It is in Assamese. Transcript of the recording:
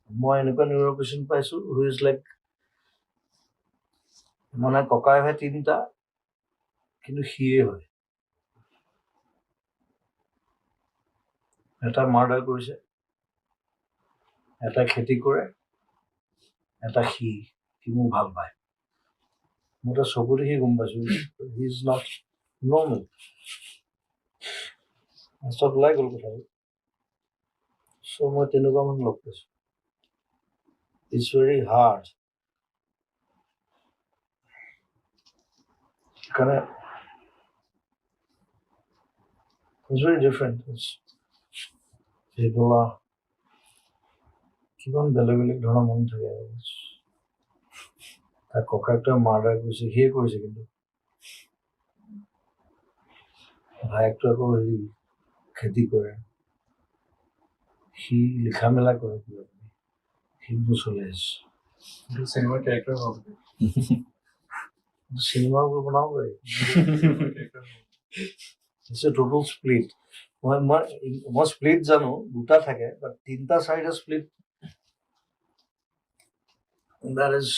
মই এনেকুৱা নিউৰ পেচেণ্ট পাইছোঁ হু ইজ লাইক মানে ককাই ভাই তিনিটা কিন্তু সিয়ে হয় এটা মাৰ্ডাৰ কৰিছে এটা খেতি কৰে এটা সি মোক ভাল পায় মোৰ এটা চকু দেখি গম পাইছোঁ হি ইজ নট নৰ্মেল চব ওলাই গ'ল কথাটো চ' মই তেনেকুৱা মানুহ লগ পাইছোঁ ইটছ ভেৰি হাৰ্ড সেইকাৰণে ইটছ ভেৰি ডিফাৰেণ্ট সেইবোলা কিমান বেলেগ বেলেগ ধৰণৰ মানুহ থাকে তাৰ ককায়েকটোৱে মাৰ্ডাৰ কৰিছে সিয়ে কৰিছে কিন্তু ভায়েকটো আকৌ হেৰি খেতি কৰে সি লিখা মেলা কৰে কিবা কিবি সেইবোৰ চলি আছে চিনেমাৰ কেৰেক্টাৰ হ'ব চিনেমাবোৰ বনাব পাৰি টোটেল স্প্লিট মই স্প্লিট জানো দুটা থাকে বাট তিনিটা চাৰিটা স্প্লিট that is